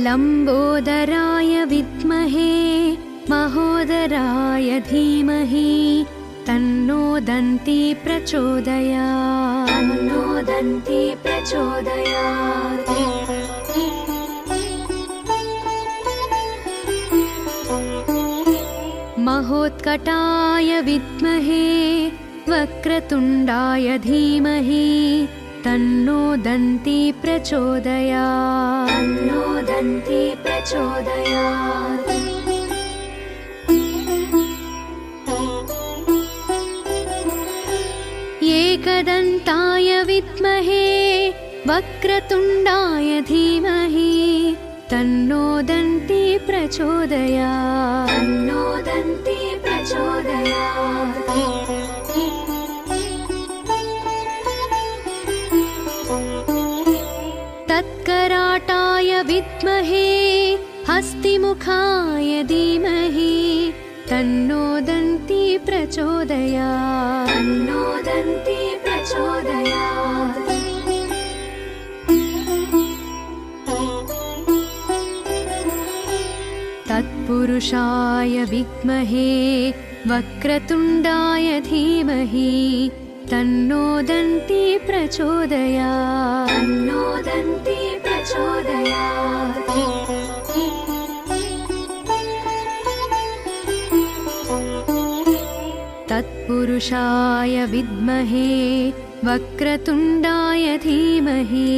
लम्बोदराय विद्महे महोदराय धीमहि तन्नो दन्ती प्रचोदयात्। तन्नो दन्ती प्रचोदयात्। महोत्कटाय विद्महे वक्रतुण्डाय धीमहि तन्नो दन्ती प्रचोदयात्। तन्नो दन्ती प्रचोदयात्। एकदन्ताय विद्महे वक्रतुण्डाय धीमहि तन्नो दन्ती प्रचोदयात्। तन्नो दन्ती प्रचोदयात्। तत्कराटाय विद्महे हस्तिमुखाय धीमहि तन्नो दन्ती प्रचोदयात्। तन्नो दन्ती प्रचोदयात्। तत्पुरुषाय विद्महे वक्रतुण्डाय धीमहि तन्नो दन्ती प्रचोदयात्। तन्नो दन्ती प्रचोदयात्। तत्पुरुषाय विद्महे वक्रतुण्डाय धीमहि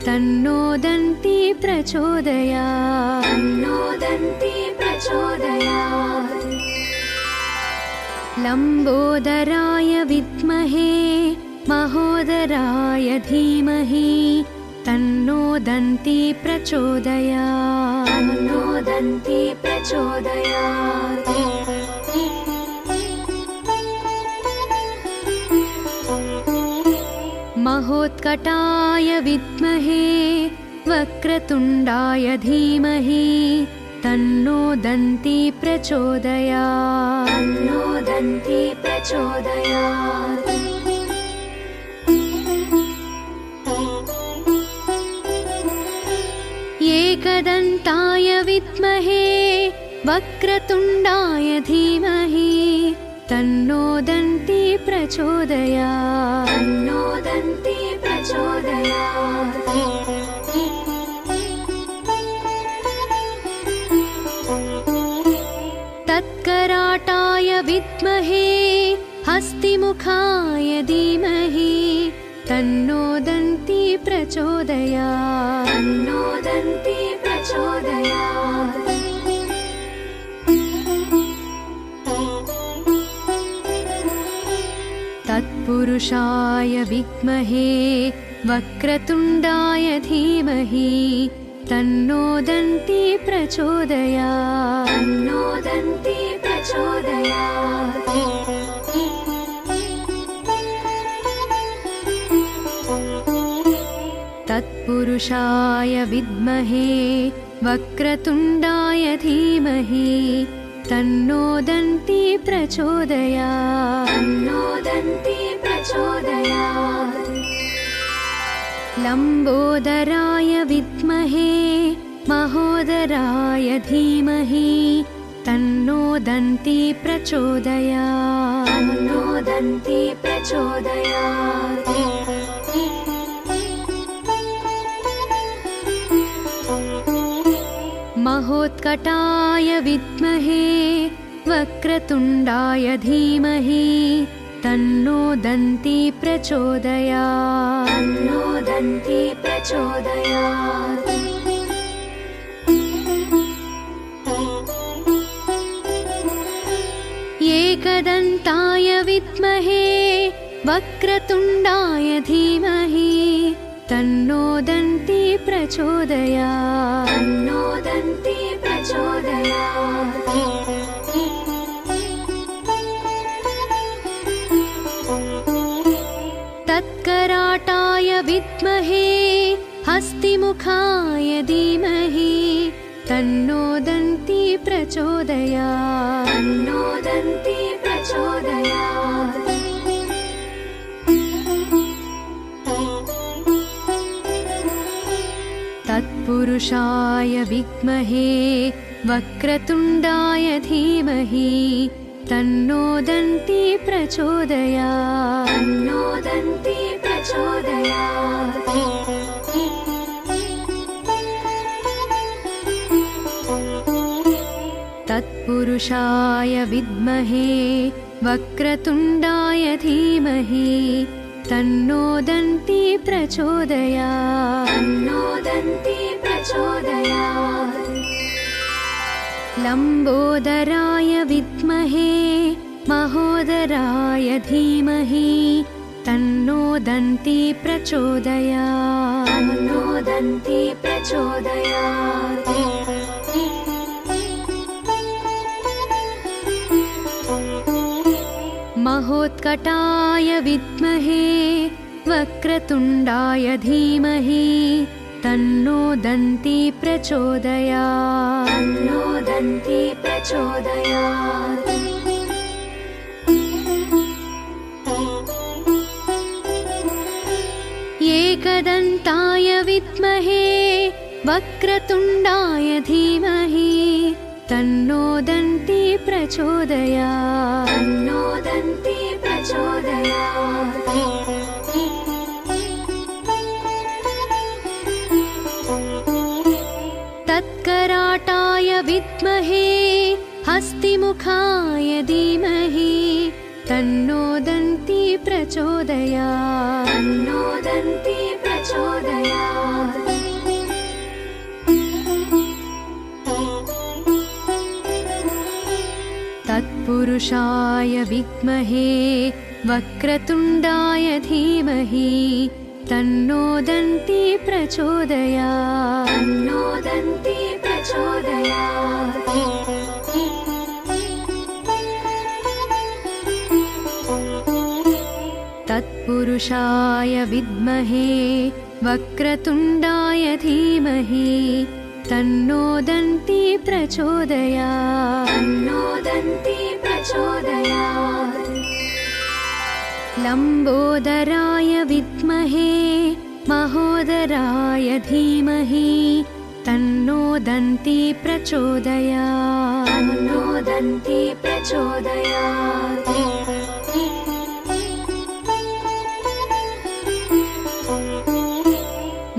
तन्नो दन्ती प्रचोदयात्। तन्नो दन्ती प्रचोदयात्। लम्बोदराय विद्महे महोदराय धीमहि तन्नो दन्ती प्रचोदयात्। तन्नो दन्ती प्रचोदयात्। महोत्कटाय विद्महे वक्रतुण्डाय धीमहि तन्नो दन्ती प्रचोदयात्। तन्नो दन्ती प्रचोदयात्। एकदन्ताय विद्महे वक्रतुण्डाय धीमहि तन्नो दन्ती प्रचोदयात्। तन्नो दन्ती प्रचोदयात्। तत्कराटाय विद्महे हस्तिमुखाय धीमहि तन्नो दन्ती प्रचोदयात्। तन्नो दन्ती प्रचोदयात्। तत्पुरुषाय विद्महे वक्रतुण्डाय धीमहि तन्नो दन्ती प्रचोदयात्। तन्नो दन्ती प्रचोदयात्। तत्पुरुषाय विद्महे वक्रतुण्डाय धीमहि तन्नो दन्ती प्रचोदयात्। तन्नो दन्ती प्रचोदयात्। लम्बोदराय विद्महे महोदराय धीमहि तन्नो दन्ती प्रचोदयात्। तन्नो दन्ती प्रचोदयात्। महोत्कटाय विद्महे वक्रतुण्डाय धीमहि तन्नो दन्ती प्रचोदयात्। तन्नो दन्ती प्रचोदयात्। एकदन्ताय विद्महे वक्रतुण्डाय धीमहि तन्नो दन्ती प्रचोदयात्। तन्नो दन्ती प्रचोदयात्। तत्कराटाय विद्महे हस्तिमुखाय धीमहि तन्नो दन्ती प्रचोदयात्। तन्नो दन्ती प्रचोदयात्। तत्पुरुषाय विद्महे वक्रतुण्डाय धीमहि तन्नो दन्ती प्रचोदयात् तन्नो दन्ती प्रचोदयात्। तत्पुरुषाय विद्महे वक्रतुण्डाय धीमहि तन्नो दन्ती प्रचोदयात् तन्नो दन्ती प्रचोदयात्। लम्बोदराय विद्महे महोदराय धीमहि तन्नो दन्ती प्रचोदयात् तन्नो दन्ती प्रचोदयात्। महोत्कटाय विद्महे वक्रतुण्डाय धीमहि तन्नो दन्ती प्रचोदयात् तन्नो दन्ती प्रचोदयात्। एकदन्ताय विद्महे वक्रतुण्डाय धीमहि तन्नो दन्ती प्रचोदयात् तन्नो दन्ती प्रचोदयात्। तत्कराटाय विद्महे हस्तिमुखाय धीमहि तन्नो दन्ती प्रचोदयात् तन्नो दन्ती प्रचोदयात्। तत्पुरुषाय विद्महे वक्रतुण्डाय धीमहि तन्नो दन्ती प्रचोदयात् तन्नो दन्ती प्रचोदयात्। तत्पुरुषाय विद्महे वक्रतुण्डाय धीमहि तन्नो दन्ती प्रचोदयात् तन्नो दन्ती प्रचोदयात्। लम्बोदराय विद्महे महोदराय धीमहि तन्नो दन्ती प्रचोदयात् तन्नो दन्ती प्रचोदयात्।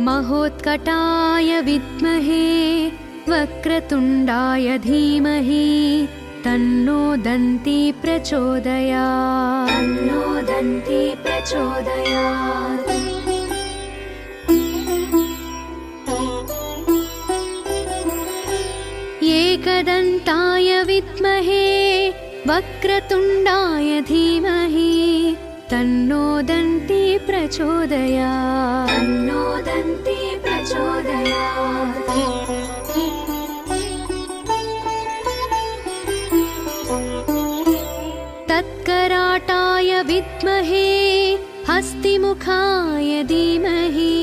महोत्कटाय विद्महे वक्रतुण्डाय धीमहि तन्नो दन्ती प्रचोदयात् तन्नो दन्ती प्रचोदयात्। एकदन्ताय विद्महे वक्रतुण्डाय धीमहि तन्नो दन्ती प्रचोदयात् तन्नो दन्ती प्रचोदयात्। तत्कराटाय विद्महे हस्तिमुखाय धीमहि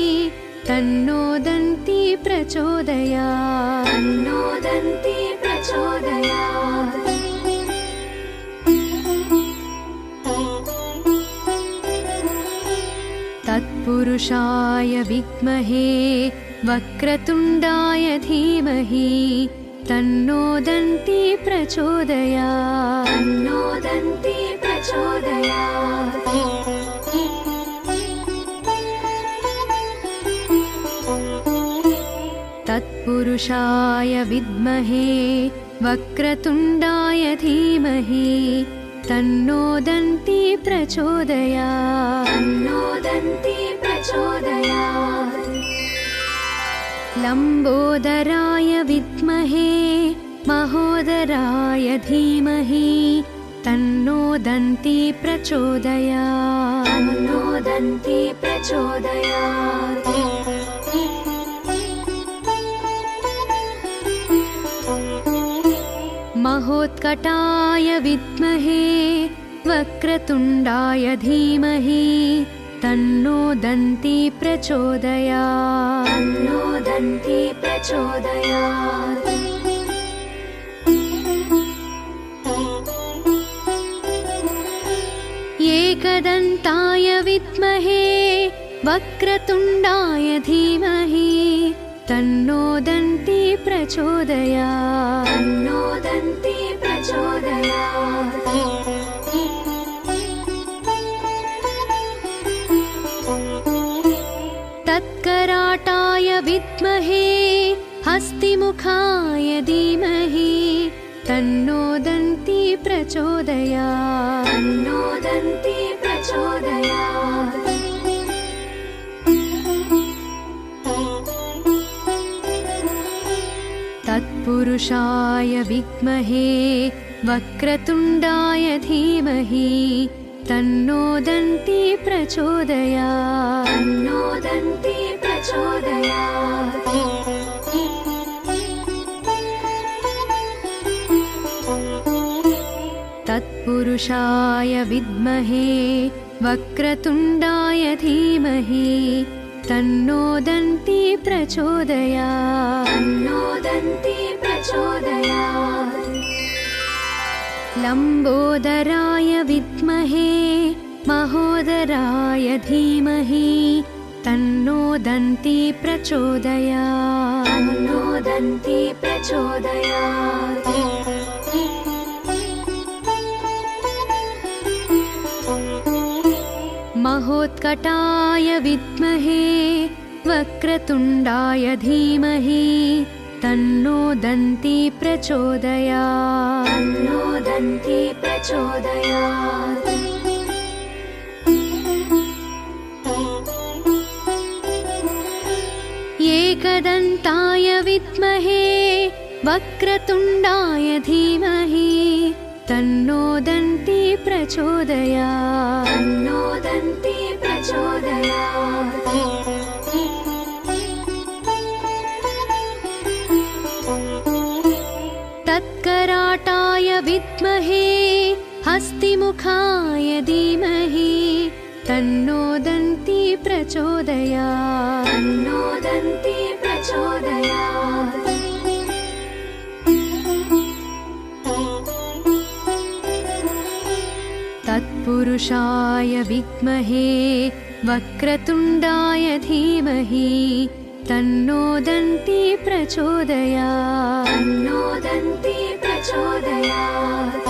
तन्नो दन्ती प्रचोदयात् तन्नो दन्ती प्रचोदयात्। तत्पुरुषाय विद्महे वक्रतुण्डाय धीमहि तन्नो दन्ती प्रचोदयात् तन्नो दन्ती प्रचोदयात्। तत्पुरुषाय विद्महे वक्रतुण्डाय धीमहि तन्नो दन्ती प्रचोदयात् तन्नो दन्ती प्रचोदयात्। लम्बोदराय विद्महे महोदराय धीमहि तन्नो दन्ती प्रचोदयात् तन्नो दन्ती प्रचोदयात्। महोत्कटाय विद्महे वक्रतुण्डाय धीमहि तन्नो दन्ती प्रचोदयात् तन्नो दन्ती प्रचोदयात्। एकदन्ताय विद्महे वक्रतुण्डाय धीमहि तन्नो दन्ती प्रचोदयात् तन्नो दन्ती प्रचोदयात्। तत्कराटाय विद्महे हस्तिमुखाय धीमहि तन्नो दन्ती प्रचोदयात् तन्नो दन्ती प्रचोदयात्। तत्पुरुषाय विद्महे वक्रतुण्डाय धीमहि तन्नो दन्ती प्रचोदयात् तन्नो दन्ती प्रचोदयात्। तत्पुरुषाय विद्महे वक्रतुण्डाय धीमहि तन्नो दन्ती प्रचोदयात् तन्नो दन्ती प्रचोदयात्। लम्बोदराय विद्महे महोदराय धीमहि तन्नो दन्ती प्रचोदयात् तन्नो दन्ती प्रचोदयात्। महोत्कटाय विद्महे वक्रतुण्डाय धीमहि तन्नो दन्ती प्रचोदयात् तन्नो दन्ती प्रचोदयात्। एकदन्ताय विद्महे वक्रतुण्डाय धीमहि तन्नो दन्ती प्रचोदयात् तन्नो दन्ती प्रचोदयात्। तत्कराटाय विद्महे हस्तिमुखाय धीमहि तन्नो दन्ती प्रचोदयात् तन्नो दन्ती प्रचोदयात्। तत्पुरुषाय विद्महे वक्रतुण्डाय धीमहि तन्नो दन्ती प्रचोदयात् तन्नो दन्ती प्रचोदयात्।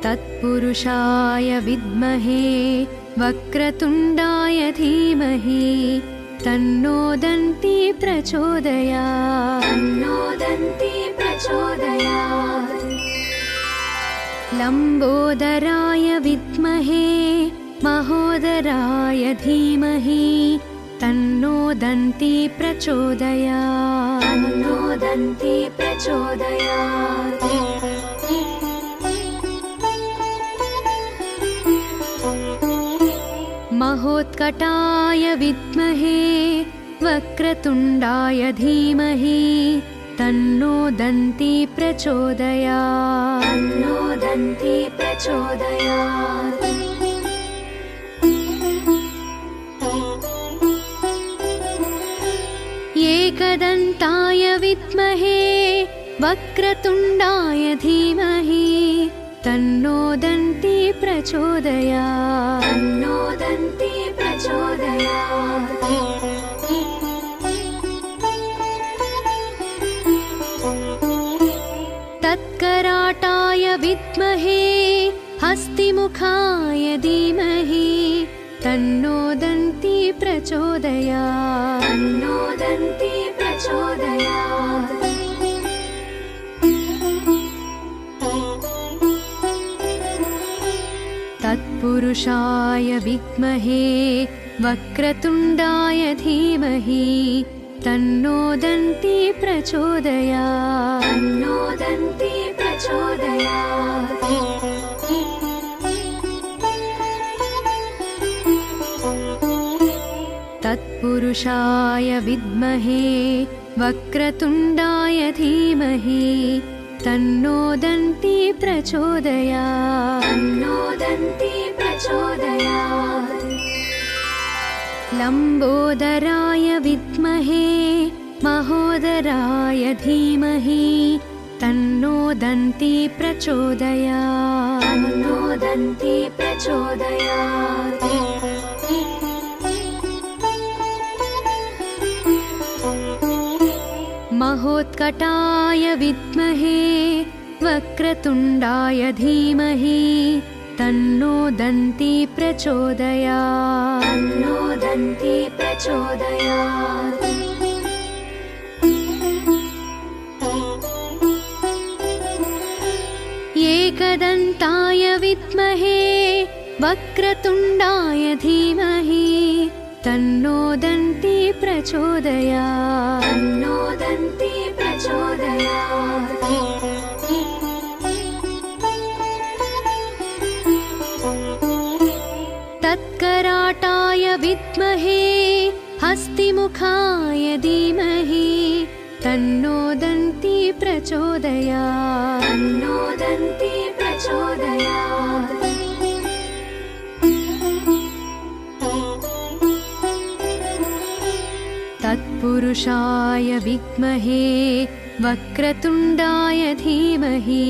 तत्पुरुषाय विद्महे वक्रतुण्डाय धीमहि तन्नो दन्ती प्रचोदयात् तन्नो दन्ती प्रचोदयात्। लम्बोदराय विद्महे महोदराय धीमहि तन्नो दन्ती प्रचोदयात् तन्नो दन्ती प्रचोदयात्। महोत्कटाय विद्महे वक्रतुण्डाय धीमहि तन्नो दन्ती प्रचोदयात् तन्नो दन्ती प्रचोदयात्। एकदन्ताय विद्महे वक्रतुण्डाय धीमहि तन्नो दन्ती प्रचोदयात् तन्नो दन्ती प्रचोदयात्। तत्कराटाय विद्महे हस्तिमुखाय धीमहि तन्नो दन्ती प्रचोदयात् तन्नो दन्ती प्रचोदयात्। तत्पुरुषाय विद्महे वक्रतुण्डाय धीमहि तन्नो दन्ती प्रचोदयात् तन्नो दन्ती प्रचोदयात्। तत्पुरुषाय विद्महे वक्रतुण्डाय धीमहि तन्नो दन्ती प्रचोदयात् तन्नो दन्ती प्रचोदयात्। लम्बोदराय विद्महे महोदराय धीमहि तन्नो दन्ती प्रचोदयात्। तन्नो दन्ती प्रचोदयात्। महोत्कटाय विद्महे वक्रतुण्डाय धीमहि तन्नो दन्ती प्रचोदयात्। तन्नो दन्ती प्रचोदयात्। एकदन्ताय विद्महे वक्रतुण्डाय धीमहि तन्नो दन्ती प्रचोदयात्। तन्नो दन्ती प्रचोदयात्। तत्कराटाय विद्महे हस्तिमुखाय धीमहि तन्नो दन्ती प्रचोदयात्। तन्नो दन्ती प्रचोदयात्। तत्पुरुषाय विद्महे वक्रतुण्डाय धीमहि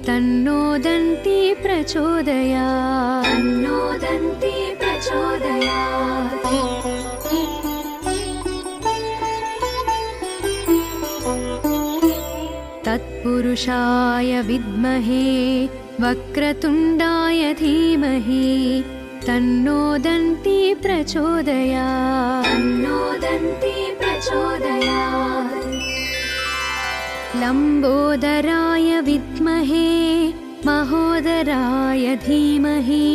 तन्नो दन्ती प्रचोदयात्। तन्नो दन्ती प्रचोदयात्। तत्पुरुषाय विद्महे वक्रतुण्डाय धीमहि तन्नो दन्ती प्रचोदयात्। तन्नो दन्ती प्रचोदयात्। लम्बोदराय विद्महे महोदराय धीमहि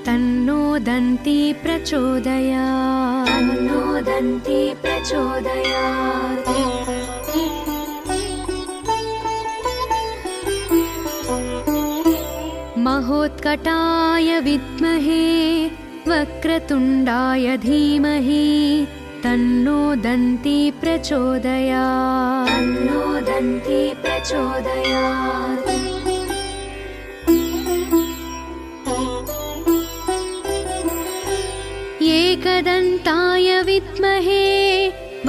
तन्नो दन्ती प्रचोदयात्। तन्नो दन्ती प्रचोदयात्। महोत्कटाय विद्महे वक्रतुण्डाय धीमहि तन्नो दन्ती प्रचोदयात्। तन्नो दन्ती प्रचोदयात्। एकदन्ताय विद्महे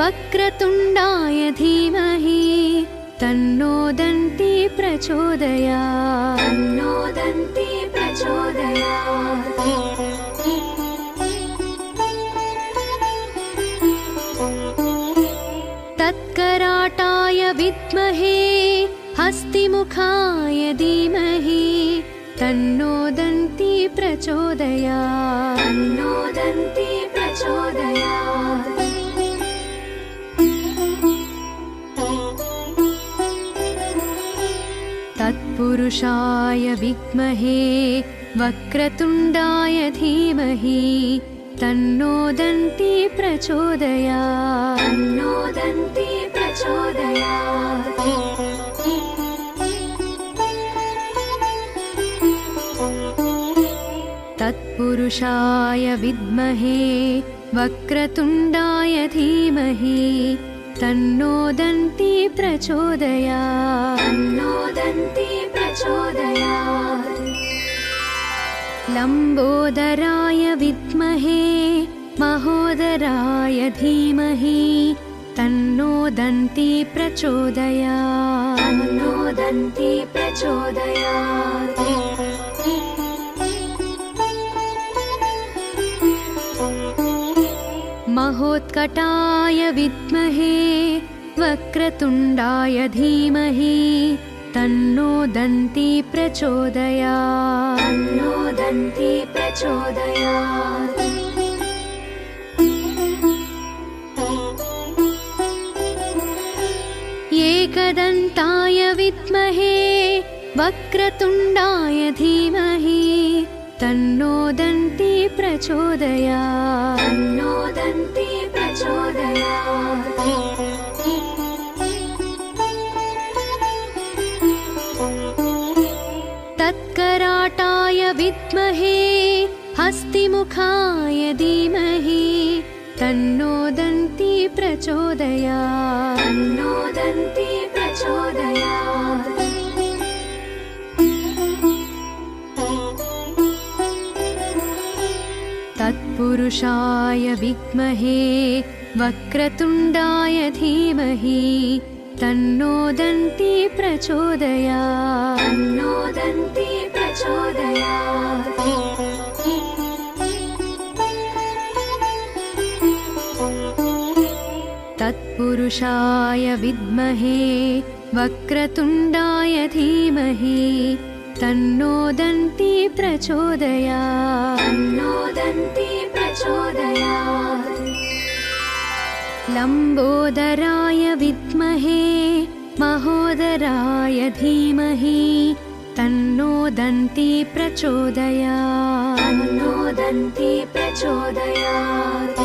वक्रतुण्डाय धीमहि तन्नो दन्ती प्रचोदयात्। तन्नो दन्ती प्रचोदयात्। तत्कराटाय विद्महे हस्तिमुखाय धीमहि तन्नो दन्ती प्रचोदयात्। तन्नो दन्ती प्रचोदयात्। तत्पुरुषाय विद्महे वक्रतुण्डाय धीमहि तन्नो दन्ती प्रचोदयात्। तन्नो दन्ती प्रचोदयात्। तत्पुरुषाय विद्महे वक्रतुण्डाय धीमहि तन्नो दन्ती प्रचोदयात्। तन्नो दन्ती प्रचोदयात्। लम्बोदराय विद्महे महोदराय धीमहि तन्नो दन्ती प्रचोदयात्। तन्नो दन्ती प्रचोदयात्। महोत्कटाय विद्महे वक्रतुण्डाय धीमहि तन्नो दन्ती प्रचोदयात्। तन्नो दन्ती प्रचोदयात्। एकदन्ताय विद्महे वक्रतुण्डाय धीमहि तन्नो दन्ती प्रचोदयात्। तन्नो दन्ती प्रचोदयात्। तत्कराटाय विद्महे हस्तिमुखाय धीमहि तन्नो दन्ती प्रचोदयात्। तन्नो दन्ती प्रचोदयात्। तत्पुरुषाय विद्महे वक्रतुण्डाय धीमहि तन्नो दन्ती प्रचोदयात् तन्नो दन्ती प्रचोदयात्। तत्पुरुषाय विद्महे वक्रतुण्डाय धीमहि तन्नो दन्ती प्रचोदयात् तन्नो दन्ती प्रचोदयात्। लम्बोदराय विद्महे महोदराय धीमहि तन्नो दन्ती प्रचोदयात् तन्नो दन्ती प्रचोदयात्।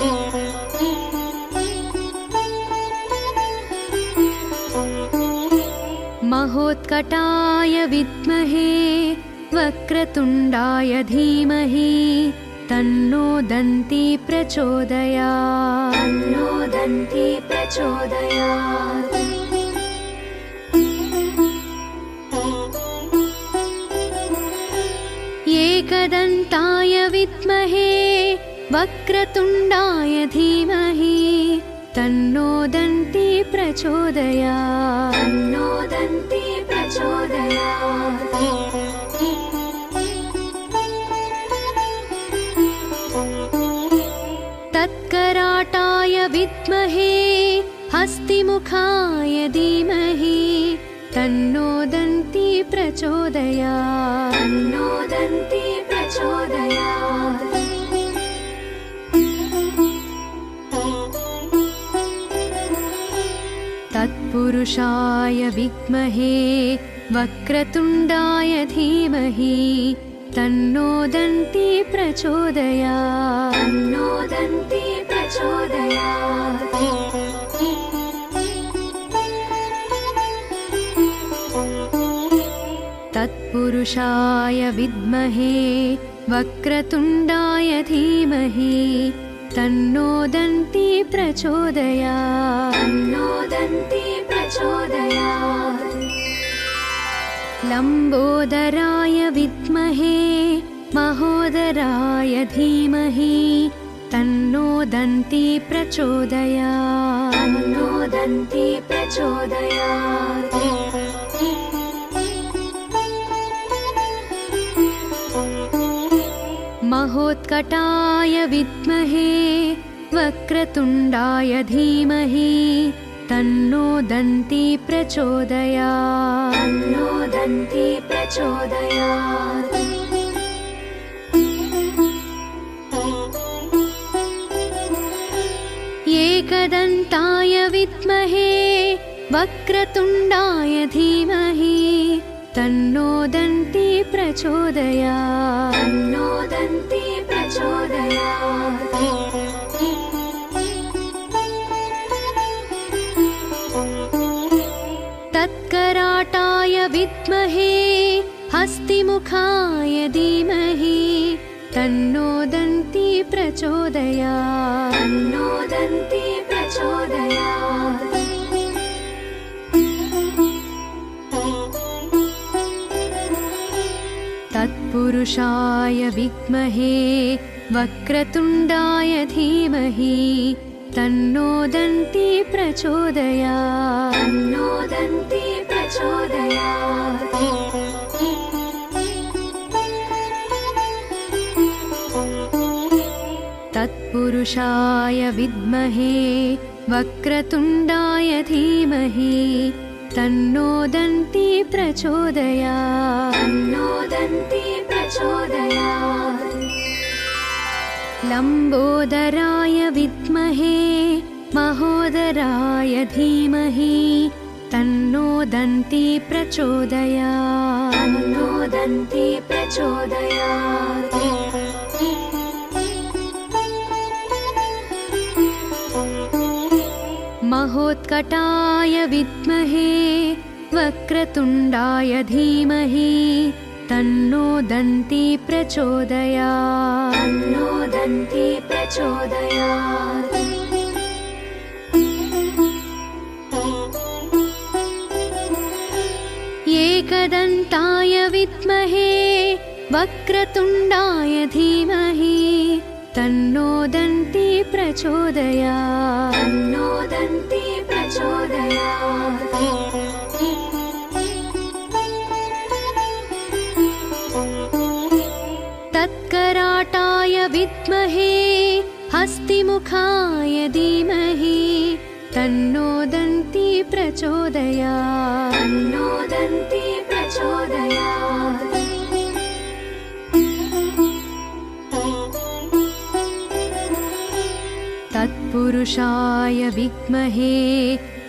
महोत्कटाय विद्महे वक्रतुण्डाय धीमहि तन्नो दन्ती प्रचोदयात् तन्नो दन्ती प्रचोदयात्। एकदन्ताय विद्महे वक्रतुण्डाय धीमहि तन्नो दन्ती प्रचोदयात् तन्नो दन्ती प्रचोदयात्। तत्कराटाय विद्महे हस्तिमुखाय धीमहि तन्नो दन्ती प्रचोदयात् तन्नो दन्ती प्रचोदयात्। तत्पुरुषाय विद्महे वक्रतुण्डाय धीमहि तन्नो दन्ती प्रचोदयात् तन्नो दन्ती प्रचोदयात्। तत्पुरुषाय विद्महे वक्रतुण्डाय धीमहि तन्नो दन्ती प्रचोदयात् तन्नो दन्ती प्रचोदयात्। लम्बोदराय विद्महे महोदराय धीमहि तन्नो दन्ती प्रचोदयात् तन्नो दन्ती प्रचोदयात्। महोत्कटाय विद्महे वक्रतुण्डाय धीमहि तन्नो दन्ती प्रचोदयात् तन्नो दन्ती प्रचोदयात्। एकदन्ताय विद्महे वक्रतुण्डाय धीमहि तन्नो दन्ती प्रचोदयात् तन्नो दन्ती प्रचोदयात्। तत्कराटाय विद्महे हस्तिमुखाय धीमहि तन्नो दन्ती प्रचोदयात् तन्नो दन्ती प्रचोदयात्। तत्पुरुषाय विद्महे वक्रतुण्डाय धीमहि तन्नो दन्ती प्रचोदयात् तन्नो दन्ती प्रचोदयात्। तत्पुरुषाय विद्महे वक्रतुण्डाय धीमहि तन्नो दन्ती प्रचोदयात् तन्नो दन्ती प्रचोदयात्। लम्बोदराय विद्महे महोदराय धीमहि तन्नो दन्ती प्रचोदयात् तन्नो दन्ती प्रचोदयात्। महोत्कटाय विद्महे वक्रतुण्डाय धीमहि तन्नो दन्ती प्रचोदयात् तन्नो दन्ती प्रचोदयात्। एकदन्ताय विद्महे वक्रतुण्डाय धीमहि तन्नो दन्ती प्रचोदयात् तन्नो दन्ती प्रचोदयात्। तत्कराटाय विद्महे हस्तिमुखाय धीमहि तन्नो दन्ती प्रचोदयात्। तन्नो दन्ती प्रचोदयात्। तत्पुरुषाय विद्महे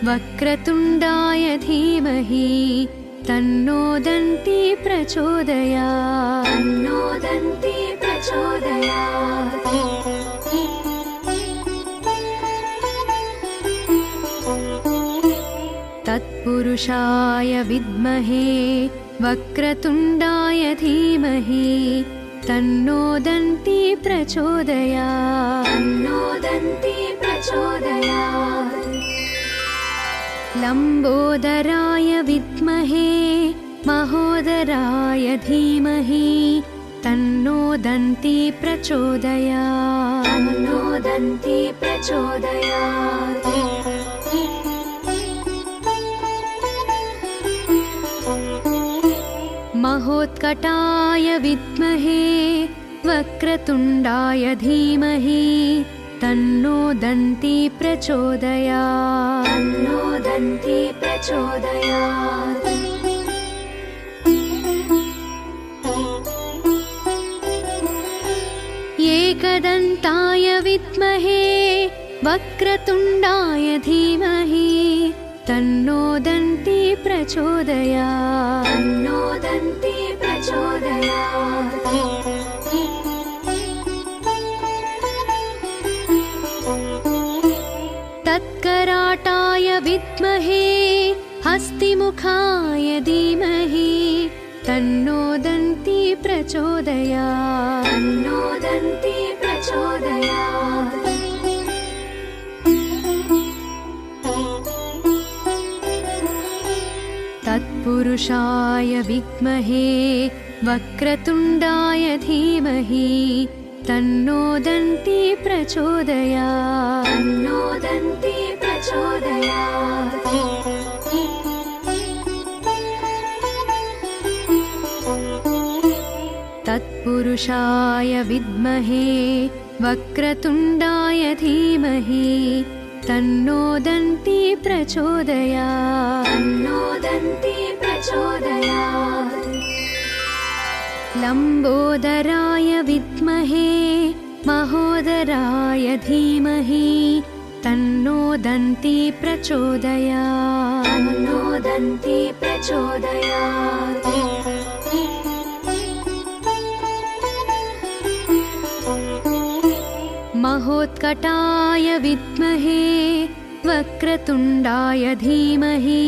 वक्रतुण्डाय धीमहि तन्नो दन्ती प्रचोदयात्। तन्नो दन्ती प्रचोदयात्। तत्पुरुषाय विद्महे वक्रतुण्डाय धीमहि तन्नो दन्ती प्रचोदयात्। तन्नो दन्ती प्रचोदयात्। लम्बोदराय विद्महे महोदराय धीमहि तन्नो दन्ती प्रचोदयात्। तन्नो दन्ती प्रचोदयात्। महोत्कटाय विद्महे वक्रतुण्डाय धीमहि तन्नो दन्ती प्रचोदयात्। तन्नो दन्ती प्रचोदयात्। एकदन्ताय विद्महे वक्रतुण्डाय धीमहि तन्नो दन्ती प्रचोदयात्। तन्नो दन्ती प्रचोदयात्। तत्कराटाय विद्महे हस्तिमुखाय धीमहि तन्नो दन्ती प्रचोदयात्। तन्नो दन्ती प्रचोदयात्। तत्पुरुषाय विद्महे वक्रतुण्डाय धीमहि तन्नो दन्ती प्रचोदयात्। तन्नो दन्ती प्रचोदयात्। तत्पुरुषाय विद्महे वक्रतुण्डाय धीमहि तन्नो दन्ती प्रचोदयात्। तन्नो दन्ती प्रचोदयात्। लम्बोदराय विद्महे महोदराय धीमहि तन्नो दन्ती प्रचोदयात्। तन्नो दन्ती प्रचोदयात्। महोत्कटाय विद्महे वक्रतुण्डाय धीमहि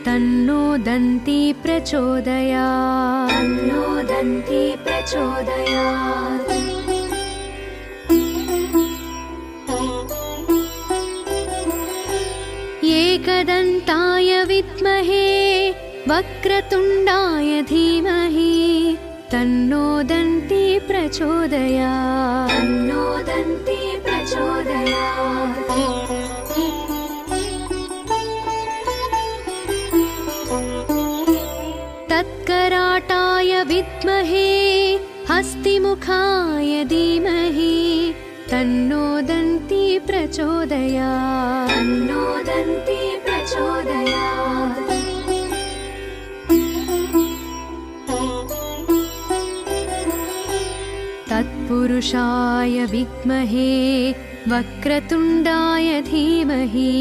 तन्नो दन्ती प्रचोदयात्। तन्नो दन्ती प्रचोदयात्। एकदन्ताय विद्महे वक्रतुण्डाय धीमहि तन्नो दन्ती प्रचोदयात्। तन्नो दन्ती प्रचोदयात्। तत्कराटाय विद्महे हस्तिमुखाय धीमहि तन्नो दन्ती प्रचोदयात्। तन्नो दन्ती प्रचोदयात्। तत्पुरुषाय विद्महे वक्रतुण्डाय धीमहि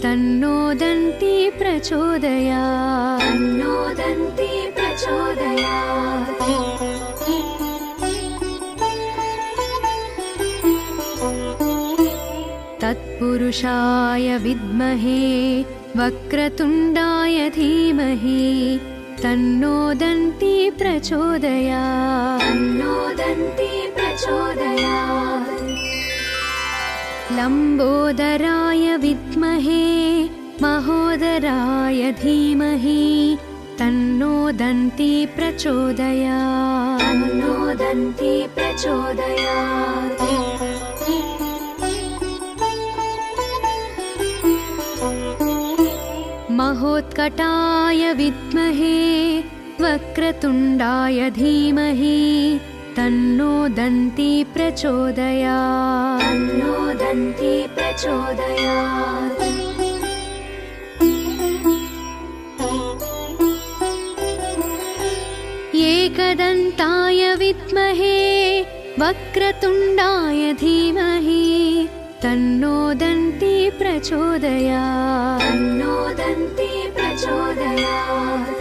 तन्नो दन्ती प्रचोदयात्। तन्नो दन्ती प्रचोदयात्। तत्पुरुषाय विद्महे वक्रतुण्डाय धीमहि तन्नो दन्ती प्रचोदयात्। तन्नो दन्ती प्रचोदयात्। लम्बोदराय विद्महे महोदराय धीमहि तन्नो दन्ती प्रचोदयात्। तन्नो दन्ती प्रचोदयात्। महोत्कटाय विद्महे वक्रतुण्डाय धीमहि तन्नो दन्ती प्रचोदयात्। तन्नो दन्ती प्रचोदयात्। एकदन्ताय विद्महे वक्रतुण्डाय धीमहि तन्नो दन्ती प्रचोदयात्। तन्नो दन्ती प्रचोदयात्।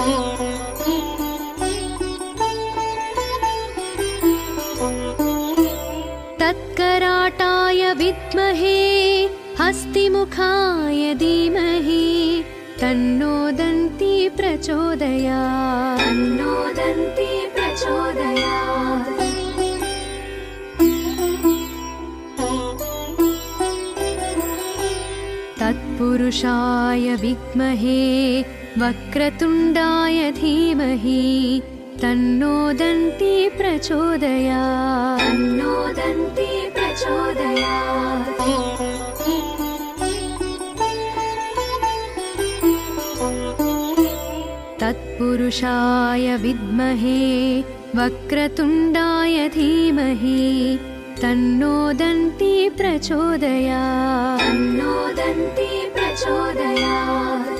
तत्कराटाय विद्महे हस्तिमुखाय धीमहि तन्नो दन्ती प्रचोदयात्। तन्नो दन्ती प्रचोदयात्। तत्पुरुषाय विद्महे वक्रतुण्डाय धीमहि तन्नो दन्ती प्रचोदयात्। तन्नो दन्ती प्रचोदयात्। तत्पुरुषाय विद्महे वक्रतुण्डाय धीमहि तन्नो दन्ती प्रचोदयात्। तन्नो दन्ती प्रचोदयात्।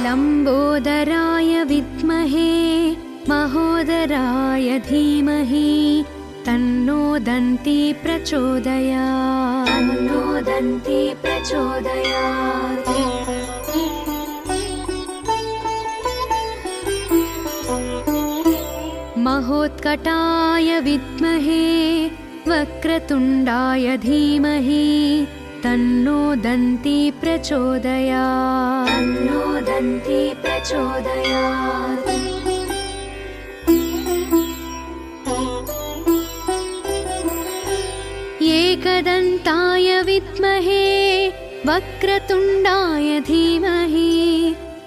लम्बोदराय विद्महे महोदराय धीमहि तन्नो दन्ती प्रचोदयात्। तन्नो दन्ती प्रचोदयात्। महोत्कटाय विद्महे वक्रतुण्डाय धीमहि तन्नो दन्ती प्रचोदयात्। तन्नो दन्ती प्रचोदयात्। एकदन्ताय विद्महे वक्रतुण्डाय धीमहि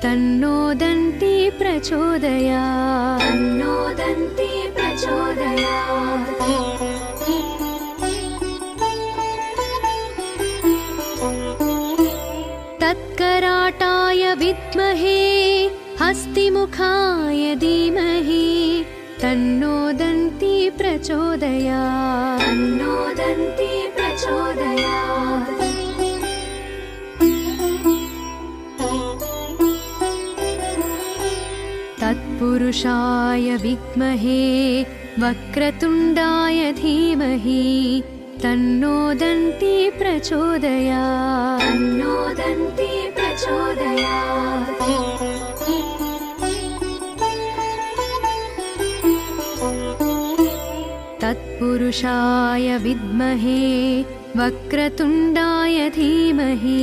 तन्नो दन्ती प्रचोदयात्। तन्नो दन्ती प्रचोदयात्। तत्कराटाय विद्महे हस्तिमुखाय धीमहि तन्नो दन्ती प्रचोदयात्। तन्नो दन्ती प्रचोदयात्। तत्पुरुषाय विद्महे वक्रतुण्डाय धीमहि तन्नो दन्ती प्रचोदयात्। तन्नो दन्ती प्रचोदयात्। तत्पुरुषाय विद्महे वक्रतुण्डाय धीमहि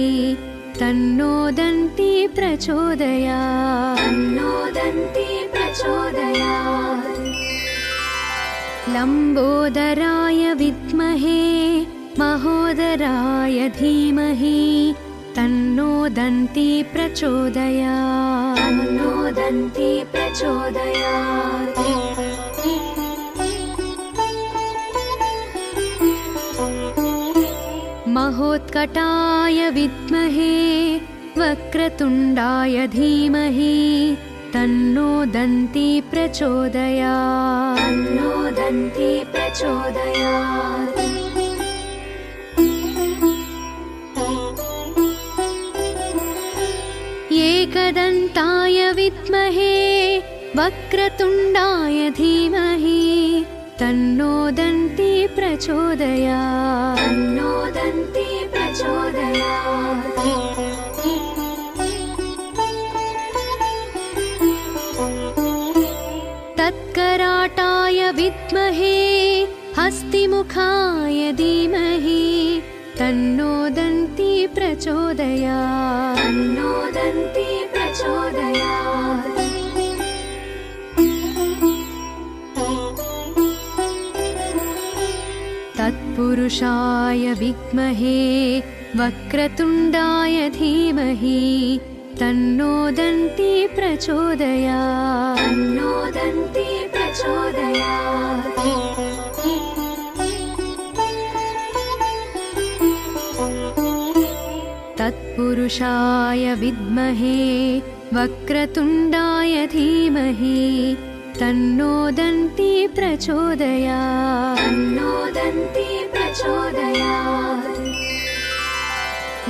तन्नो दन्ती प्रचोदयात्। तन्नो दन्ती प्रचोदयात्। लम्बोदराय विद्महे महोदराय धीमहि तन्नो दन्ती प्रचोदयात्। तन्नो दन्ती प्रचोदयात्। महोत्कटाय विद्महे वक्रतुण्डाय धीमहि तन्नो दन्ती प्रचोदयात्। तन्नो दन्ती प्रचोदयात्। एकदन्ताय विद्महे वक्रतुण्डाय धीमहि तन्नो दन्ती प्रचोदयात्। तन्नो दन्ती प्रचोदयात्। तत्कराटाय विद्महे हस्तिमुखाय धीमहि तन्नो दन्ती प्रचोदयात्। तन्नो दन्ती प्रचोदयात्। तत्पुरुषाय विद्महे वक्रतुण्डाय धीमहि तन्नो दन्ती प्रचोदयात्। तन्नो दन्ती प्रचोदयात्। तत्पुरुषाय तत्पुरुषाय विद्महे वक्रतुण्डाय धीमहि तन्नो दन्ती प्रचोदयात्। तन्नो दन्ती प्रचोदयात्।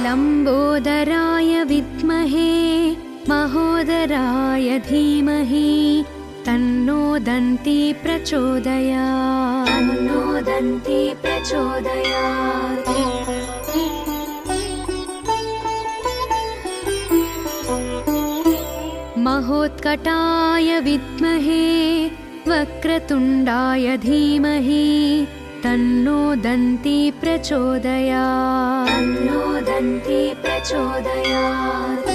लम्बोदराय विद्महे महोदराय धीमहि तन्नो दन्ती प्रचोदयात्। तन्नो दन्ती प्रचोदयात्। महोत्कटाय विद्महे वक्रतुण्डाय धीमहि तन्नो दन्ती प्रचोदयात्। तन्नो दन्ती प्रचोदयात्।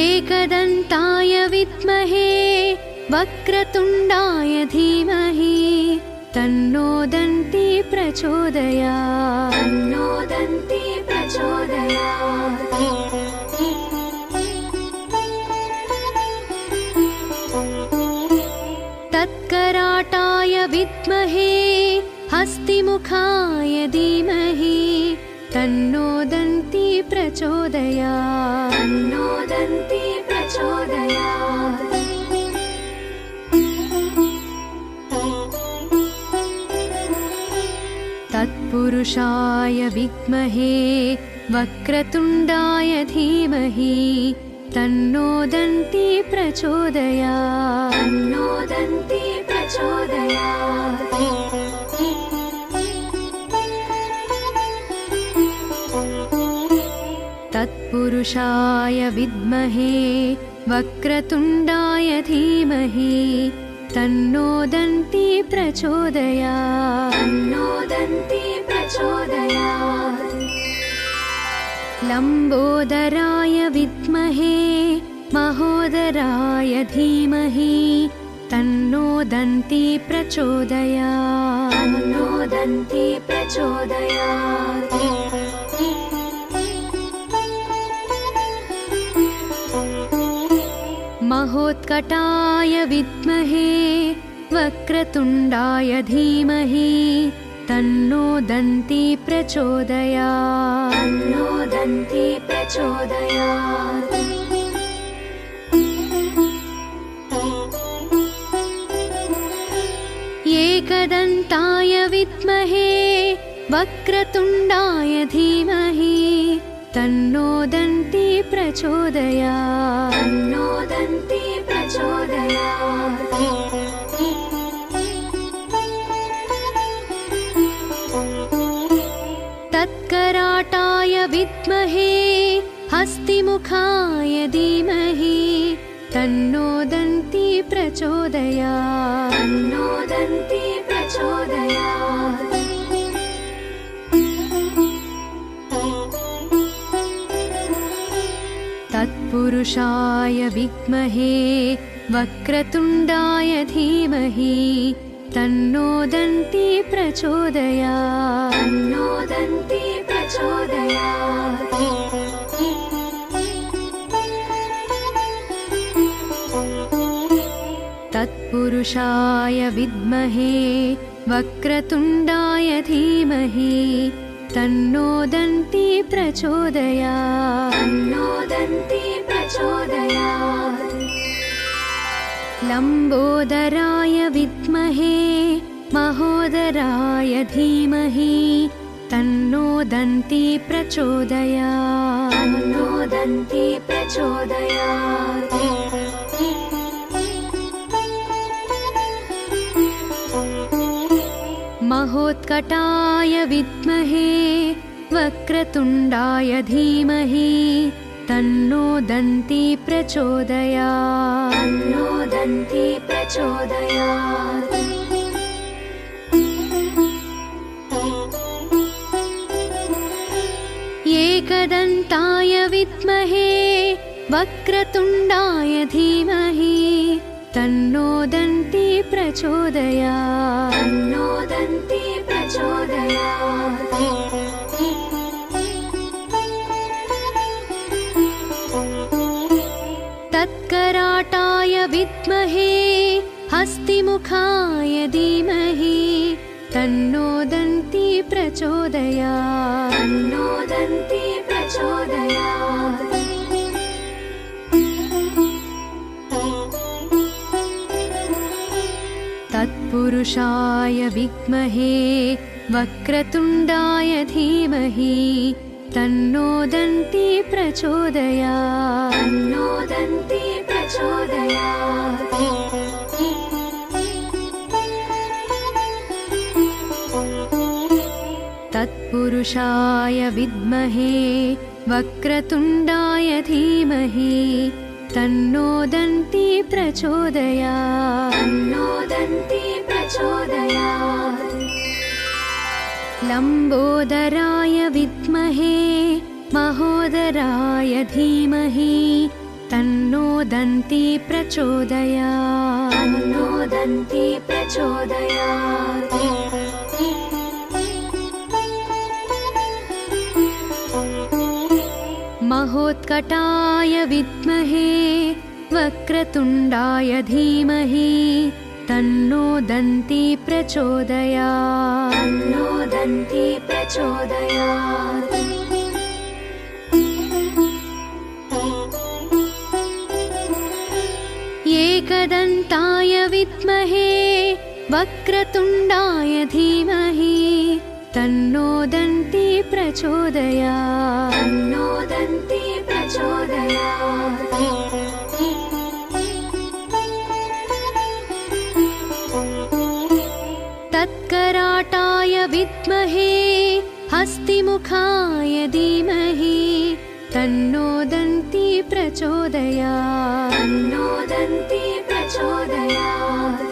एकदन्ताय विद्महे वक्रतुण्डाय धीमहि तन्नो दन्ती प्रचोदयात्। तन्नो दन्ती प्रचोदयात्। तत्कराटाय विद्महे हस्तिमुखाय धीमहि तन्नो दन्ती प्रचोदयात्। तन्नो दन्ती प्रचोदयात्। तत्पुरुषाय विद्महे वक्रतुण्डाय धीमहि तन्नो दन्ती प्रचोदयात्। तन्नो दन्ती प्रचोदयात्। तत्पुरुषाय विद्महे वक्रतुण्डाय धीमहि तन्नो दन्ती प्रचोदयात्। तन्नो दन्ती प्रचोदयात्। लम्बोदराय विद्महे महोदराय धीमहि तन्नो दन्ती प्रचोदयात्। तन्नो दन्ती प्रचोदयात्। महोत्कटाय विद्महे वक्रतुण्डाय धीमहि तन्नो दन्ती प्रचोदयात्। तन्नो दन्ती प्रचोदयात्। एकदन्ताय विद्महे वक्रतुण्डाय धीमहि तन्नो दन्ती प्रचोदयात्। तन्नो दन्ती प्रचोदयात्। तत्कराटाय विद्महे हस्तिमुखाय धीमहि तन्नो दन्ती प्रचोदयात्। तन्नो दन्ती प्रचोदयात्। तत्पुरुषाय विद्महे वक्रतुण्डाय धीमहि तन्नो दन्ती प्रचोदयात्। तन्नो दन्ती प्रचोदयात्। तत्पुरुषाय विद्महे वक्रतुण्डाय धीमहि तन्नो दन्ती प्रचोदयात्। तन्नो दन्ती प्रचोदयात्। लम्बोदराय विद्महे महोदराय धीमहि तन्नो दन्ती प्रचोदयात्। तन्नो दन्ती प्रचोदयात्। महोत्कटाय विद्महे वक्रतुण्डाय धीमहि तन्नो दन्ती प्रचोदयात्। तन्नो दन्ती प्रचोदयात्। एकदन्ताय विद्महे वक्रतुण्डाय धीमहि तन्नो दन्ती प्रचोदयात्। तन्नो दन्ती प्रचोदयात्। तत्कराटाय विद्महे हस्तिमुखाय धीमहि तन्नो दन्ती प्रचोदयात् तन्नो दन्ती प्रचोदयात्। तत्पुरुषाय विद्महे वक्रतुण्डाय धीमहि तन्नो दन्ती प्रचोदयात् तन्नो दन्ती प्रचोदयात्। तत्पुरुषाय विद्महे वक्रतुण्डाय धीमहि तन्नो दन्ती प्रचोदयात् तन्नो दन्ती प्रचोदयात्। लम्बोदराय विद्महे महोदराय धीमहि तन्नो दन्ती प्रचोदयात् तन्नो दन्ती प्रचोदयात्। महोत्कटाय विद्महे वक्रतुण्डाय धीमहि तन्नो दन्ती प्रचोदयात् तन्नो दन्ती प्रचोदयात्। एकदन्ताय विद्महे वक्रतुण्डाय धीमहि तन्नो दन्ती प्रचोदयात् तन्नो दन्ती प्रचोदयात्। तत्कराटाय विद्महे हस्तिमुखाय धीमहि तन्नो दन्ती प्रचोदयात् तन्नो दन्ती प्रचोदयात्।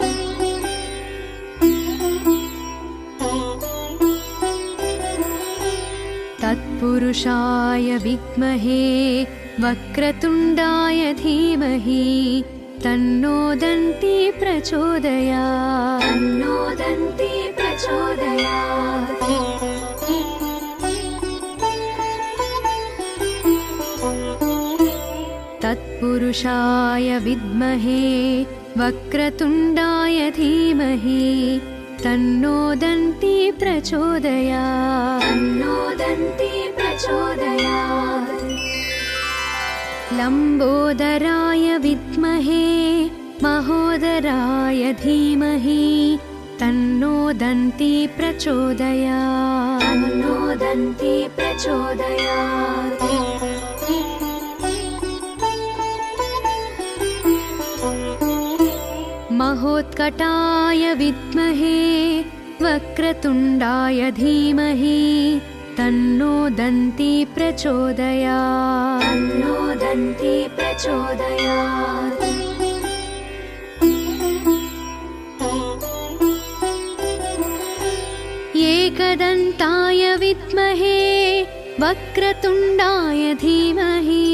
तत्पुरुषाय विद्महे वक्रतुण्डाय धीमहि तन्नो दन्ती प्रचोदयात् तन्नो दन्ती प्रचोदयात्। तत्पुरुषाय विद्महे वक्रतुण्डाय धीमहि तन्नो दन्ती प्रचोदयात् तन्नो दन्ती प्रचोदयात्। लम्बोदराय विद्महे महोदराय धीमहि तन्नो दन्ती प्रचोदयात् तन्नो दन्ती प्रचोदयात्। महोत्कटाय विद्महे वक्रतुण्डाय धीमहि तन्नो दन्ती प्रचोदयात् तन्नो दन्ती प्रचोदयात्। एकदन्ताय विद्महे वक्रतुण्डाय धीमहि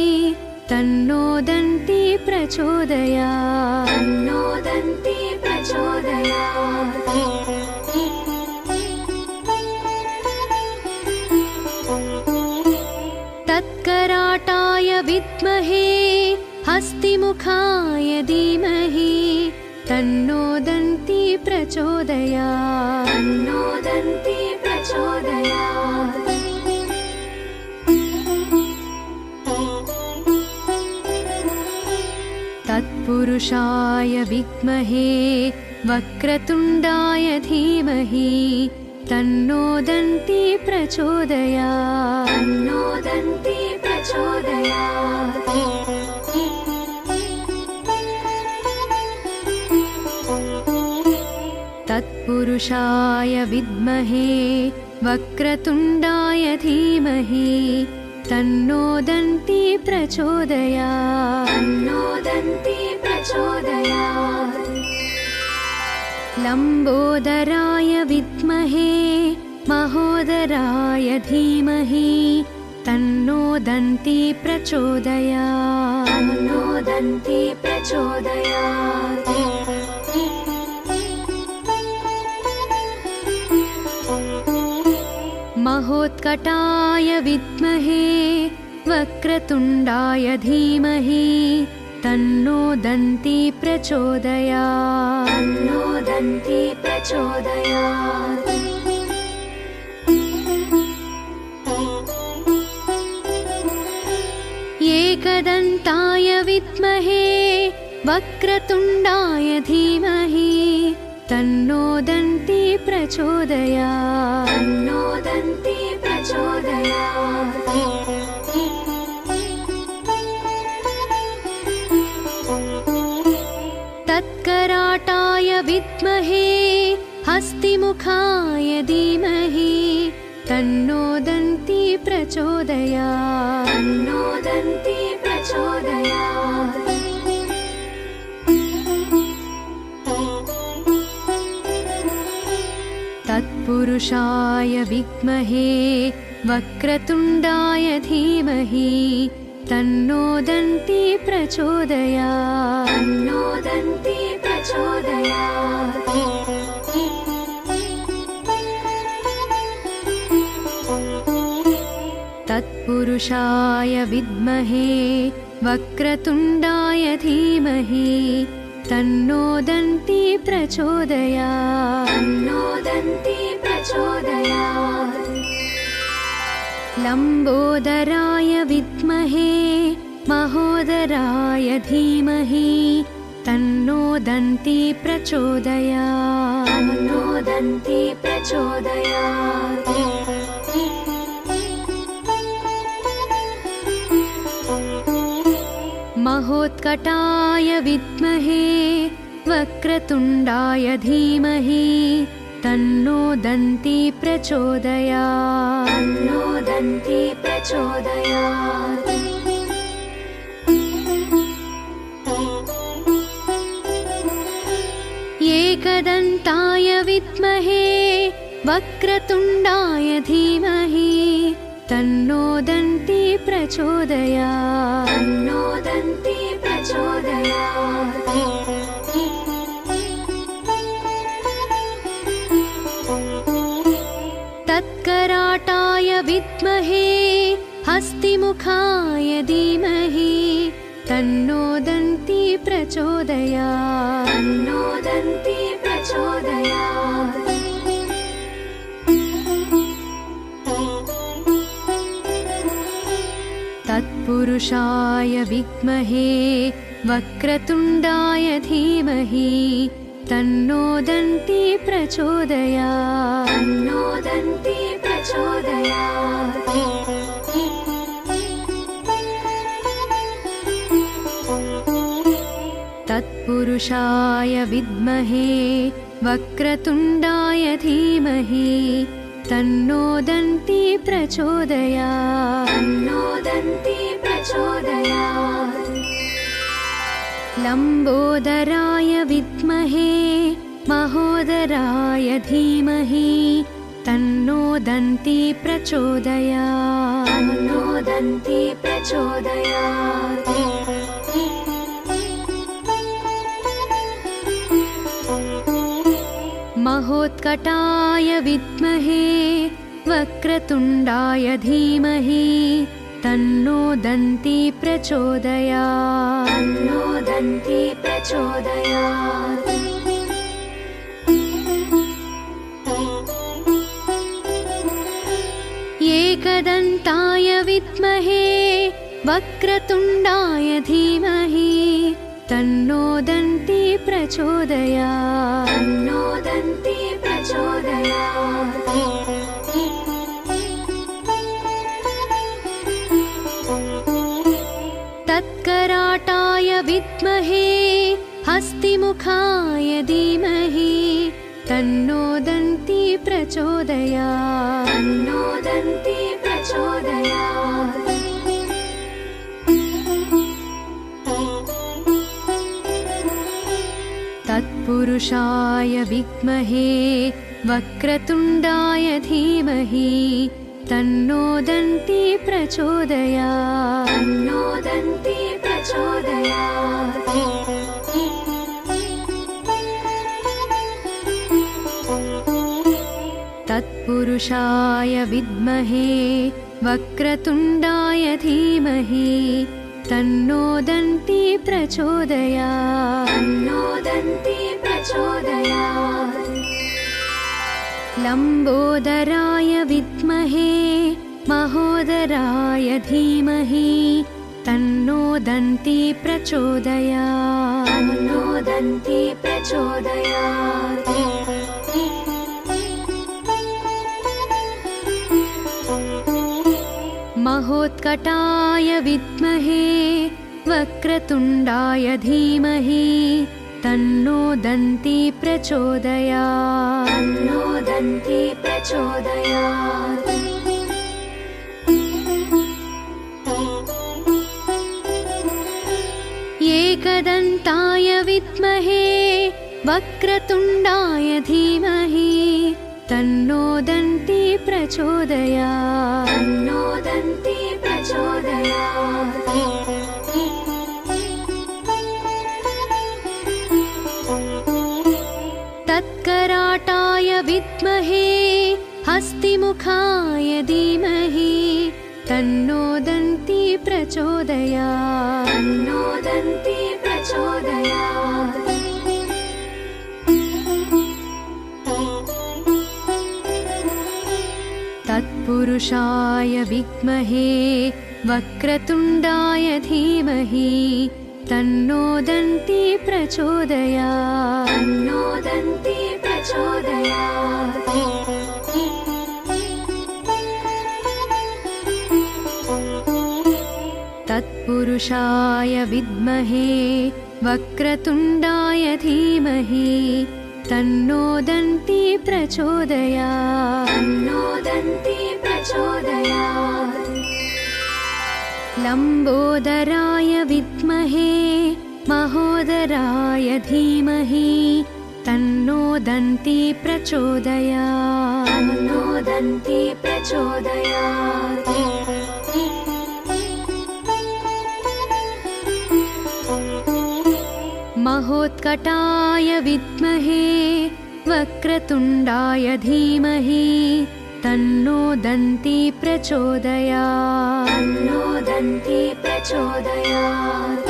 तन्नो दन्ती प्रचोदयात् तन्नो दन्ती प्रचोदयात्। तत्कराटाय विद्महे हस्तिमुखाय धीमहि तन्नो दन्ती प्रचोदयात् तन्नो दन्ती प्रचोदयात्। तत्पुरुषाय विद्महे वक्रतुण्डाय धीमहि तन्नो दन्ती प्रचोदयात् तन्नो दन्ती प्रचोदयात्। तत्पुरुषाय विद्महे वक्रतुण्डाय धीमहि तन्नो दन्ती प्रचोदयात् तन्नो दन्ती प्रचोदयात्। लम्बोदराय विद्महे महोदराय धीमहि तन्नो दन्ती प्रचोदयात् तन्नो दन्ती प्रचोदयात्। महोत्कटाय विद्महे वक्रतुण्डाय धीमहि तन्नो दन्ती प्रचोदयात् तन्नो दन्ती प्रचोदयात्। एकदन्ताय विद्महे वक्रतुण्डाय धीमहि तन्नो दन्ती प्रचोदयात्। तन्नो दन्ती प्रचोदयात्। तत्कराटाय विद्महे हस्तिमुखाय धीमहि तन्नो दन्ती प्रचोदयात्। तन्नो दन्ती प्रचोदयात्। तत्पुरुषाय विद्महे वक्रतुण्डाय धीमहि तन्नो दन्ती प्रचोदयात्। तन्नो दन्ती प्रचोदयात्। तत्पुरुषाय विद्महे वक्रतुण्डाय धीमहि तन्नो दन्ती प्रचोदयात्। तन्नो दन्ती प्रचोदयात्। लम्बोदराय विद्महे महोदराय धीमहि तन्नो दन्ती प्रचोदयात्। तन्नो दन्ती प्रचोदयात्। महोत्कटाय विद्महे वक्रतुण्डाय धीमहि तन्नो दन्ती प्रचोदयात्। तन्नो दन्ती प्रचोदयात्। एकदन्ताय विद्महे वक्रतुण्डाय धीमहि तन्नो दन्ती प्रचोदयात्। तन्नो दन्ती प्रचोदयात्। तत्कराटाय विद्महे हस्तिमुखाय धीमहि तन्नो दन्ती प्रचोदयात्। तन्नो दन्ती प्रचोदयात्। तत्पुरुषाय विद्महे वक्रतुण्डाय धीमहि तन्नो दन्ती प्रचोदयात्। तन्नो दन्ती प्रचोदयात्। तत्पुरुषाय विद्महे वक्रतुण्डाय धीमहि तन्नो दन्ती प्रचोदयात्। तन्नो दन्ती प्रचोदयात्। लम्बोदराय विद्महे महोदराय धीमहि तन्नो दन्ती प्रचोदयात्। तन्नो दन्ती प्रचोदयात्। महोत्कटाय विद्महे वक्रतुण्डाय धीमहि तन्नो दन्ती प्रचोदयात्। तन्नो दन्ती प्रचोदयात्। एकदन्ताय विद्महे वक्रतुण्डाय धीमहि तन्नो दन्ती प्रचोदयात्। तन्नो दन्ती प्रचोदयात्। तत्कराटाय विद्महे हस्तिमुखाय धीमहि तन्नो दन्ती प्रचोदयात्। तन्नो दन्ती प्रचोदयात्। तत्पुरुषाय विद्महे वक्रतुण्डाय धीमहि तन्नो दन्ती प्रचोदयात्। तन्नो दन्ती प्रचोदयात्। तत्पुरुषाय विद्महे वक्रतुण्डाय धीमहि तन्नो दन्ती प्रचोदयात्। तन्नो दन्ती प्रचोदयात्। लम्बोदराय विद्महे महोदराय धीमहि तन्नो दन्ती प्रचोदयात् तन्नो दन्ती प्रचोदयात्। महोत्कटाय विद्महे वक्रतुण्डाय धीमहि तन्नो दन्ती प्रचोदयात् तन्नो दन्ती प्रचोदयात्। एकदन्ताय विद्महे वक्रतुण्डाय धीमहि तन्नो दन्ती प्रचोदयात् तन्नो दन्ती प्रचोदयात्। तत्कराटाय विद्महे हस्तिमुखाय धीमहि तन्नो दन्ती प्रचोदयात् तन्नो दन्ती प्रचोदयात्। तत्पुरुषाय विद्महे वक्रतुण्डाय धीमहि तन्नो दन्ती प्रचोदयात् तन्नो दन्ती प्रचोदयात्। तत्पुरुषाय विद्महे वक्रतुण्डाय धीमहि तन्नो दन्ती प्रचोदयात् तन्नो दन्ती प्रचोदयात्। लम्बोदराय विद्महे महोदराय धीमहि तन्नो दन्ती प्रचोदयात् तन्नो दन्ती प्रचोदयात्। महोत्कटाय विद्महे वक्रतुण्डाय धीमहि तन्नो दन्ती प्रचोदयात् तन्नो दन्ती प्रचोदयात्।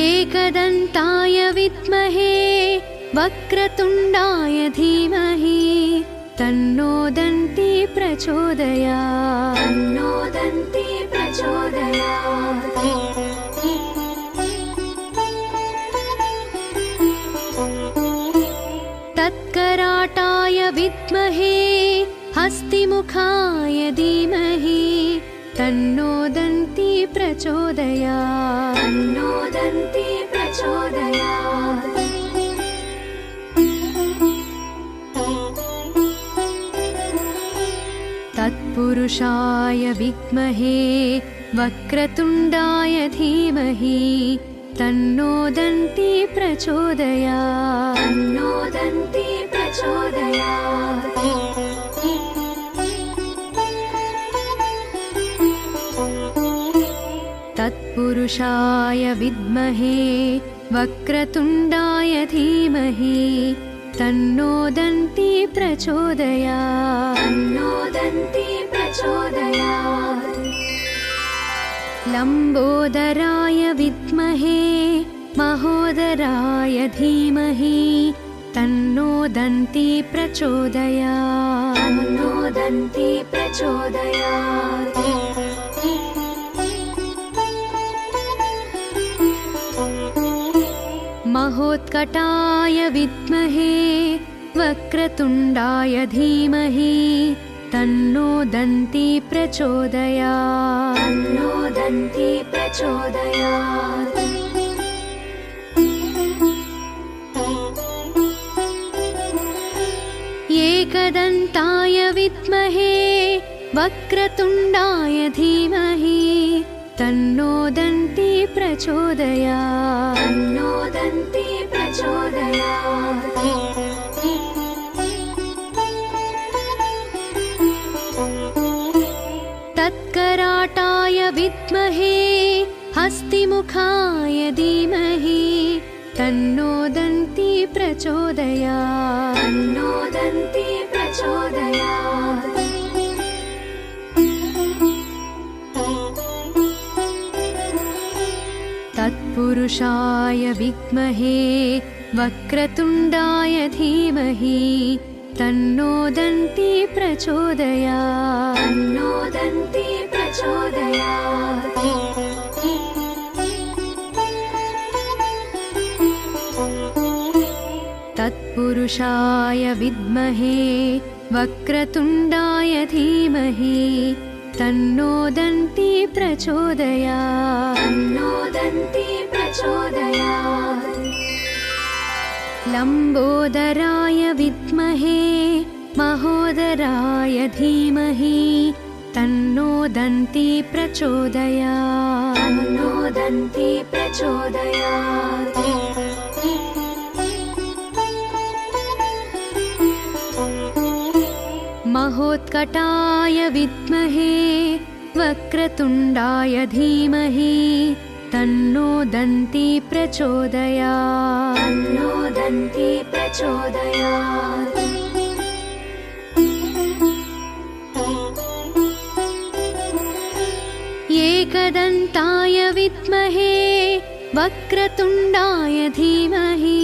एकदन्ताय विद्महे वक्रतुण्डाय धीमहि तन्नो दन्ती प्रचोदयात् तन्नो दन्ती प्रचोदयात्। तत्कराटाय विद्महे हस्तिमुखाय धीमहि तन्नो दन्ती प्रचोदयात् तन्नो दन्ती प्रचोदयात्। तत्पुरुषाय विद्महे वक्रतुण्डाय धीमहि तन्नो दन्ती प्रचोदयात् तन्नो दन्ती प्रचोदयात्। तत्पुरुषाय विद्महे वक्रतुण्डाय धीमहि तन्नो दन्ती प्रचोदयात् तन्नो दन्ती प्रचोदयात्। लम्बोदराय विद्महे महोदराय धीमहि तन्नो दन्ती प्रचोदयात् तन्नो दन्ती प्रचोदयात्। महोत्कटाय विद्महे वक्रतुण्डाय धीमहि तन्नो दन्ती प्रचोदयात् तन्नो दन्ती प्रचोदयात्। एकदन्ताय विद्महे वक्रतुण्डाय धीमहि तन्नो दन्ती प्रचोदयात् तन्नो दन्ती प्रचोदयात्। तत्कराटाय विद्महे हस्तिमुखाय धीमहि तन्नो दन्ती प्रचोदयात् तन्नो दन्ती प्रचोदयात्। तत्पुरुषाय विद्महे वक्रतुण्डाय धीमहि तन्नो दन्ती प्रचोदयात् तन्नो दन्ती प्रचोदयात्। तत्पुरुषाय विद्महे वक्रतुण्डाय धीमहि तन्नो दन्ती प्रचोदयात् तन्नो दन्ती प्रचोदयात्। लम्बोदराय विद्महे महोदराय धीमहि तन्नो दन्ती प्रचोदयात् तन्नो दन्ती प्रचोदयात्। महोत्कटाय विद्महे वक्रतुण्डाय धीमहि तन्नो दन्ती प्रचोदयात् तन्नो दन्ती प्रचोदयात्। एकदन्ताय विद्महे वक्रतुण्डाय धीमहि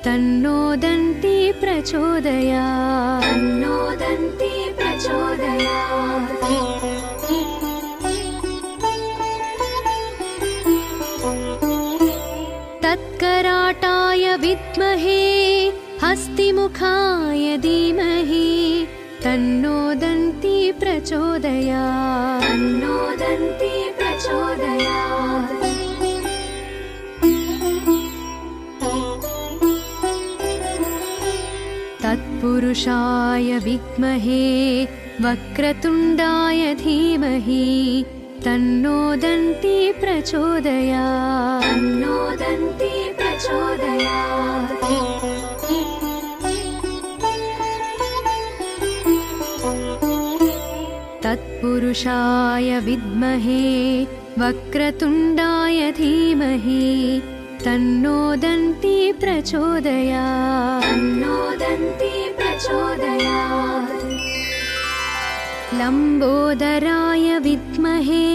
तन्नो दन्ती प्रचोदयात् तन्नो दन्ती प्रचोदयात्। तत्कराटाय विद्महे हस्तिमुखाय धीमहि तन्नो दन्ती प्रचोदयात् तन्नो दन्ती प्रचोदयात्। तत्पुरुषाय विद्महे वक्रतुण्डाय धीमहि तन्नो दन्ती प्रचोदयात् तन्नो दन्ती प्रचोदयात्। तत्पुरुषाय विद्महे वक्रतुण्डाय धीमहि तन्नो दन्ती प्रचोदयात् तन्नो दन्ती प्रचोदयात्। लम्बोदराय विद्महे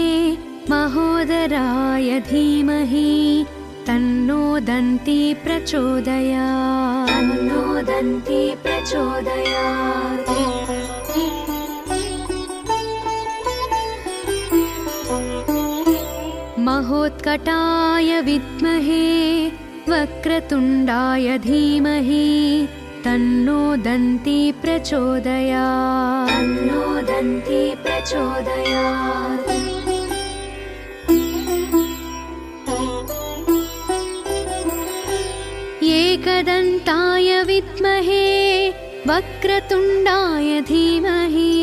महोदराय धीमहि तन्नो दन्ती प्रचोदयात् तन्नो दन्ती प्रचोदयात्। महोत्कटाय विद्महे वक्रतुण्डाय धीमहि तन्नो दन्ती प्रचोदयात् तन्नो दन्ती प्रचोदयात्। एकदन्ताय विद्महे वक्रतुण्डाय धीमहि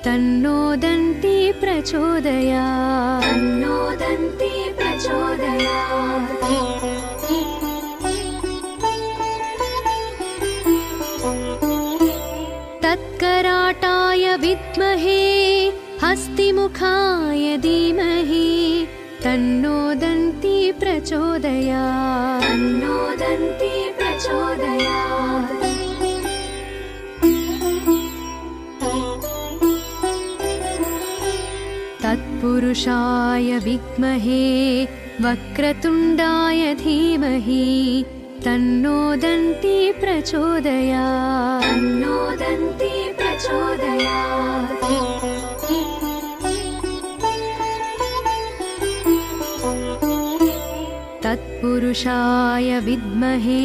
तन्नो दन्ती प्रचोदयात् तन्नो दन्ती प्रचोदयात्। तत्कराटाय विद्महे हस्तिमुखाय धीमहि तन्नो दन्ती प्रचोदयात् तन्नो दन्ती प्रचोदयात्। तत्पुरुषाय विद्महे वक्रतुण्डाय धीमहि तन्नो दन्ती प्रचोदयात् तन्नो दन्ती प्रचोदयात्। तत्पुरुषाय विद्महे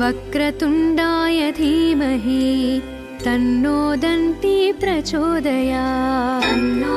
वक्रतुण्डाय धीमहि तन्नो दन्ती प्रचोदयात् तन्नो